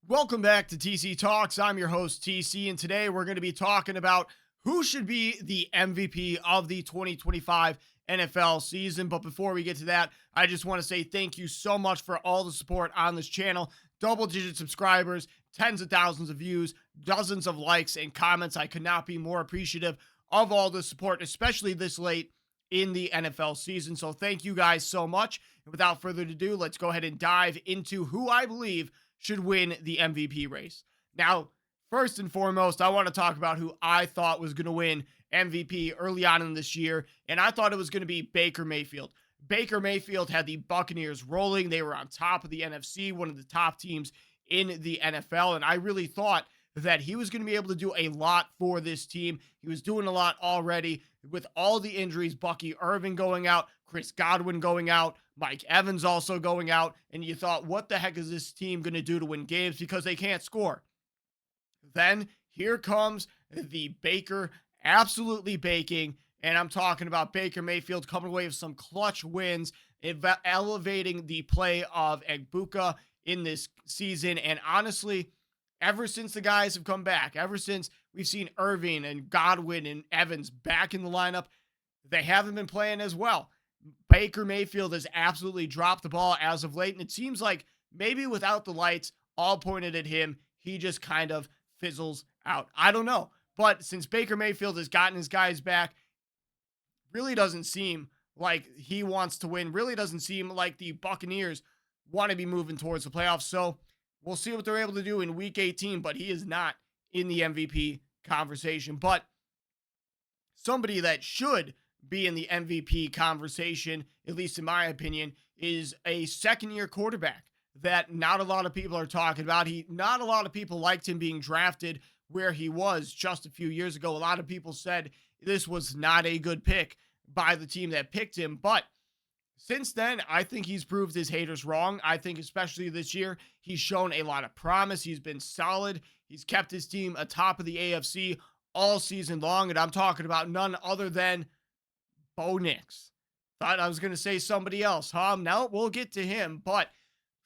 Welcome back to TC Talks. I'm your host, TC, and today we're going to be talking about who should be the MVP of the 2025 NFL season. But before we get to that, I just want to say thank you so much for all the support on this channel. Double-digit subscribers, tens of thousands of views, dozens of likes and comments. I could not be more appreciative of all the support, especially this late in the NFL season. So thank you guys so much. And without further ado, let's go ahead and dive into who I believe should win the MVP race. Now, first and foremost, I want to talk about who I thought was going to win MVP early on in this year, and I thought it was going to be Baker Mayfield. Baker Mayfield had the Buccaneers rolling. They were on top of the NFC, one of the top teams in the NFL, and I really thought that he was going to be able to do a lot for this team. He was doing a lot already with all the injuries, Bucky Irving going out, Chris Godwin going out, Mike Evans also going out, and you thought, what the heck is this team going to do to win games because they can't score? Then here comes the Baker absolutely baking, and I'm talking about Baker Mayfield coming away with some clutch wins, elevating the play of Egbuka in this season. And honestly, ever since the guys have come back, ever since we've seen Irving and Godwin and Evans back in the lineup, they haven't been playing as well. Baker Mayfield has absolutely dropped the ball as of late, and it seems like maybe without the lights all pointed at him, he just kind of fizzles out. I don't know. But since Baker Mayfield has gotten his guys back, really doesn't seem like he wants to win. Really doesn't seem like the Buccaneers want to be moving towards the playoffs. So we'll see what they're able to do in Week 18, but he is not in the MVP conversation. But somebody that should be in the MVP conversation, at least in my opinion, is a second-year quarterback that not a lot of people are talking about. Not a lot of people liked him being drafted where he was just a few years ago. A lot of people said this was not a good pick by the team that picked him, but since then, I think he's proved his haters wrong. I think especially this year, he's shown a lot of promise. He's been solid. He's kept his team atop of the AFC all season long, and I'm talking about none other than Bo Nix. Thought I was going to say somebody else, huh? No, we'll get to him, but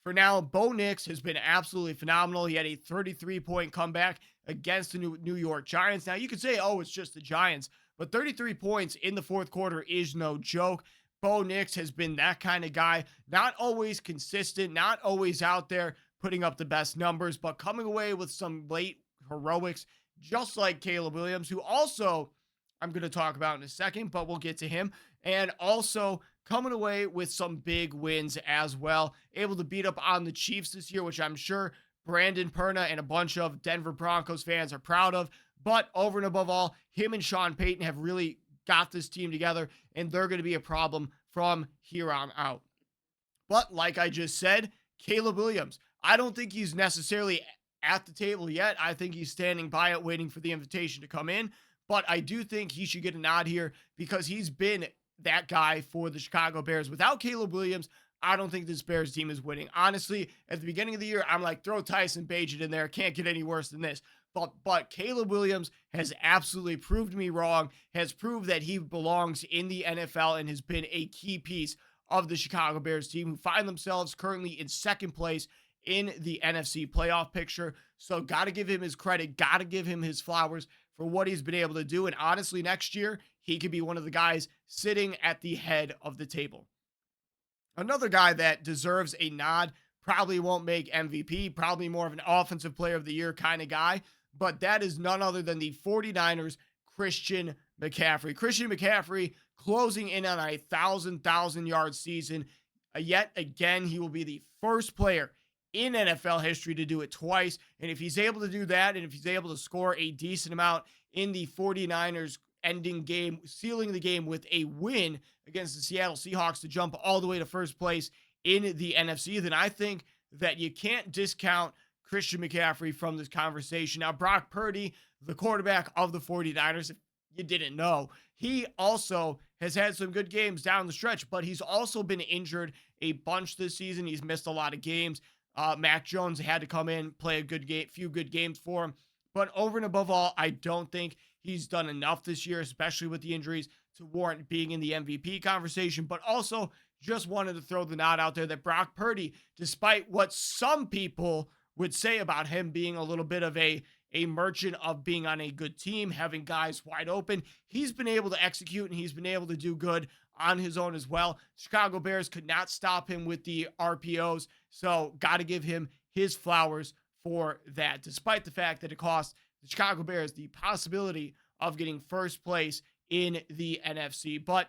for now, Bo Nix has been absolutely phenomenal. He had a 33-point comeback against the New York Giants. Now, you could say, oh, it's just the Giants, but 33 points in the fourth quarter is no joke. Bo Nix has been that kind of guy, not always consistent, not always out there putting up the best numbers, but coming away with some late heroics, just like Caleb Williams, who also I'm going to talk about in a second, but we'll get to him. And also coming away with some big wins as well. Able to beat up on the Chiefs this year, which I'm sure Brandon Perna and a bunch of Denver Broncos fans are proud of. But over and above all, him and Sean Payton have really got this team together, and they're going to be a problem from here on out. But like I just said, Caleb Williams, I don't think he's necessarily at the table yet. I think he's standing by it, waiting for the invitation to come in. But I do think he should get a nod here because he's been that guy for the Chicago Bears. Without Caleb Williams, I don't think this Bears team is winning. Honestly, at the beginning of the year, I'm like, throw Tyson Bagent in there. Can't get any worse than this. But Caleb Williams has absolutely proved me wrong, has proved that he belongs in the NFL and has been a key piece of the Chicago Bears team, who find themselves currently in second place in the NFC playoff picture. So got to give him his credit, got to give him his flowers for what he's been able to do. And honestly, next year, he could be one of the guys sitting at the head of the table. Another guy that deserves a nod, probably won't make MVP, probably more of an offensive player of the year kind of guy, but that is none other than the 49ers, Christian McCaffrey. Christian McCaffrey closing in on a 1,000 yard season. Yet again, he will be the first player in NFL history to do it twice. And if he's able to do that, and if he's able to score a decent amount in the 49ers ending game, sealing the game with a win against the Seattle Seahawks to jump all the way to first place in the NFC, then I think that you can't discount Christian McCaffrey from this conversation. Now, Brock Purdy, the quarterback of the 49ers, if you didn't know, he also has had some good games down the stretch, but he's also been injured a bunch this season. He's missed a lot of games. Mac Jones had to come in, play a good game, few good games for him. But over and above all, I don't think he's done enough this year, especially with the injuries, to warrant being in the MVP conversation. But also just wanted to throw the nod out there that Brock Purdy, despite what some people would say about him being a little bit of a merchant of being on a good team, having guys wide open. He's been able to execute and he's been able to do good on his own as well. Chicago Bears could not stop him with the RPOs, so got to give him his flowers for that, despite the fact that it cost the Chicago Bears the possibility of getting first place in the NFC. But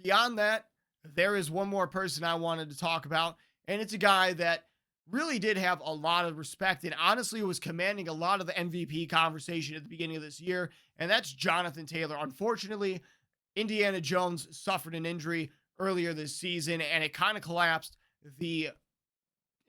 beyond that, there is one more person I wanted to talk about, and it's a guy that really did have a lot of respect and honestly was commanding a lot of the MVP conversation at the beginning of this year, and that's Jonathan Taylor. Unfortunately, Indiana Jones suffered an injury earlier this season, and it kind of collapsed the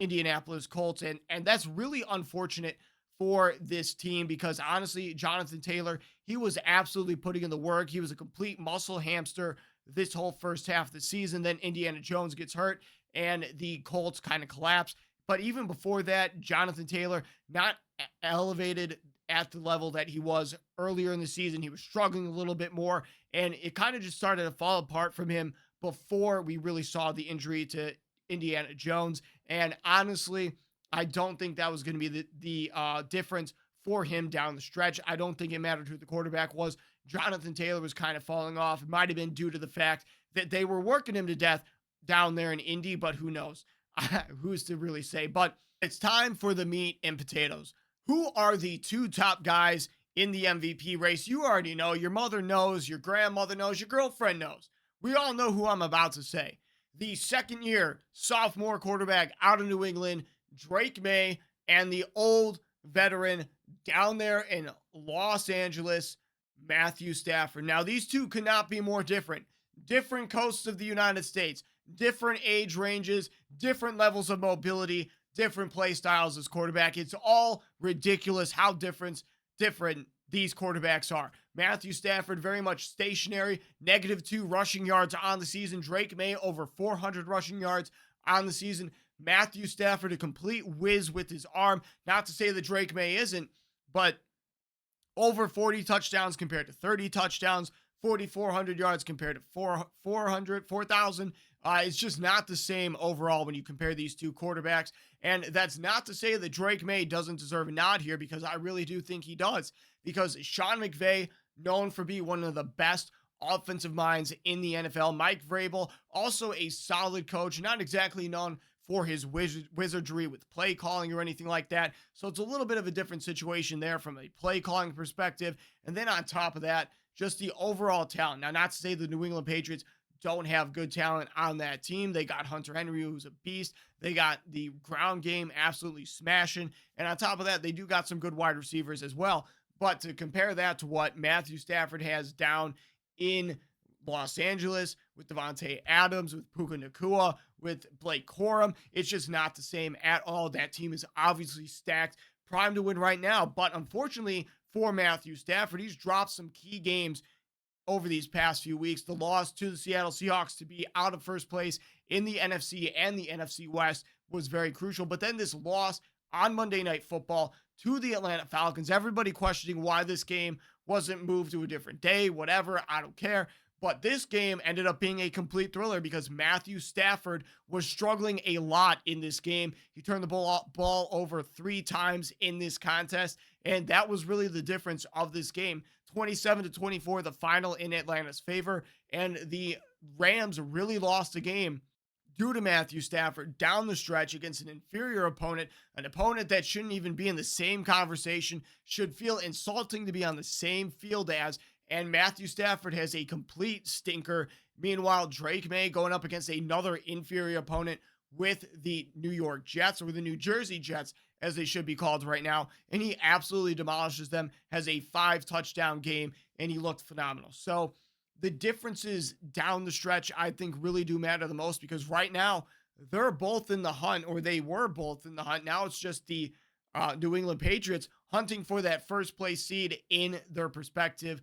Indianapolis Colts, and that's really unfortunate for this team because honestly, Jonathan Taylor, he was absolutely putting in the work. He was a complete muscle hamster this whole first half of the season. Then Indiana Jones gets hurt and the Colts kind of collapse. But even before that, Jonathan Taylor not elevated at the level that he was earlier in the season. He was struggling a little bit more, and it kind of just started to fall apart from him before we really saw the injury to Indiana Jones. And honestly, I don't think that was going to be the difference for him down the stretch. I don't think it mattered who the quarterback was. Jonathan Taylor was kind of falling off. It might have been due to the fact that they were working him to death down there in Indy, but who knows? Who's to really say? But it's time for the meat and potatoes. Who are the two top guys in the MVP race? You already know. Your mother knows. Your grandmother knows. Your girlfriend knows. We all know who I'm about to say. The second-year sophomore quarterback out of New England, Drake May, and the old veteran down there in Los Angeles, Matthew Stafford. Now, these two could not be more different. Different coasts of the United States, different age ranges, different levels of mobility, different play styles as quarterback. It's all ridiculous how different these quarterbacks are. Matthew Stafford, very much stationary, -2 rushing yards on the season. Drake May, over 400 rushing yards on the season. Matthew Stafford, a complete whiz with his arm. Not to say that Drake May isn't, but over 40 touchdowns compared to 30 touchdowns, 4,400 yards compared to 4,000. It's just not the same overall when you compare these two quarterbacks. And that's not to say that Drake May doesn't deserve a nod here, because I really do think he does. Because Sean McVay, known for being one of the best offensive minds in the NFL. Mike Vrabel, also a solid coach, not exactly known for his wizardry with play calling or anything like that. So it's a little bit of a different situation there from a play calling perspective. And then on top of that, just the overall talent. Now, not to say the New England Patriots don't have good talent on that team. They got Hunter Henry, who's a beast. They got the ground game absolutely smashing. And on top of that, they do got some good wide receivers as well. But to compare that to what Matthew Stafford has down in Los Angeles with Devontae Adams, with Puka Nacua, with Blake Corum, it's just not the same at all. That team is obviously stacked, primed to win right now. But unfortunately for Matthew Stafford, he's dropped some key games over these past few weeks. The loss to the Seattle Seahawks to be out of first place in the NFC and the NFC West was very crucial. But then this loss on Monday Night Football to the Atlanta Falcons, everybody questioning why this game wasn't moved to a different day, whatever, I don't care. But this game ended up being a complete thriller because Matthew Stafford was struggling a lot in this game. He turned the ball over 3 times in this contest, and that was really the difference of this game. 27-24, the final in Atlanta's favor, and the Rams really lost the game due to Matthew Stafford down the stretch against an inferior opponent, an opponent that shouldn't even be in the same conversation, should feel insulting to be on the same field as, and Matthew Stafford has a complete stinker. Meanwhile, Drake May going up against another inferior opponent with the New York Jets, or the New Jersey Jets, as they should be called right now, and he absolutely demolishes them, has a 5-touchdown game, and he looked phenomenal. So the differences down the stretch, I think, really do matter the most, because right now they're both in the hunt, or they were both in the hunt. Now it's just the New England Patriots hunting for that first place seed in their respective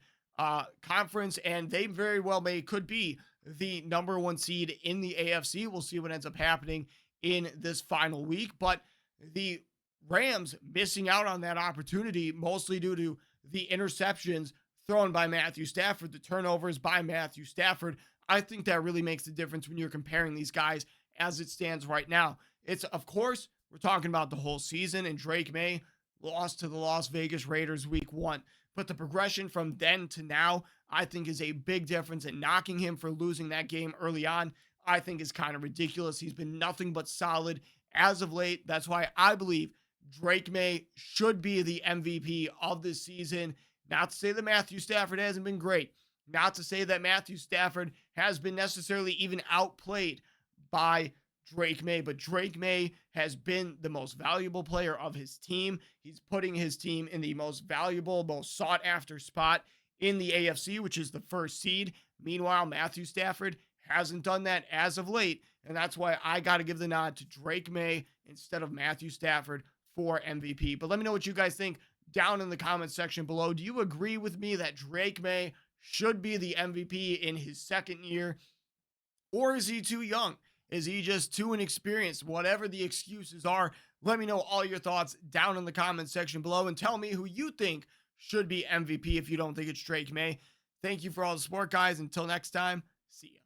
conference, and they very well could be the number 1 seed in the AFC. We'll see what ends up happening in this final week, but the Rams missing out on that opportunity mostly due to the interceptions thrown by Matthew Stafford, the turnovers by Matthew Stafford. I think that really makes the difference when you're comparing these guys as it stands right now. It's, of course, We're talking about the whole season, and Drake May lost to the Las Vegas Raiders week 1. But the progression from then to now, I think, is a big difference. And knocking him for losing that game early on, I think, is kind of ridiculous. He's been nothing but solid as of late. That's why I believe Drake May should be the MVP of this season. Not to say that Matthew Stafford hasn't been great. Not to say that Matthew Stafford has been necessarily even outplayed by Drake May, but Drake May has been the most valuable player of his team. He's putting his team in the most valuable, most sought after spot in the AFC, which is the first seed. Meanwhile, Matthew Stafford hasn't done that as of late, and that's why I got to give the nod to Drake May instead of Matthew Stafford for MVP. But let me know what you guys think down in the comments section below. Do you agree with me that Drake May should be the MVP in his second year, or is he too young? Is he just too inexperienced? Whatever the excuses are, let me know all your thoughts down in the comments section below and tell me who you think should be MVP if you don't think it's Drake May. Thank you for all the support, guys. Until next time, see ya.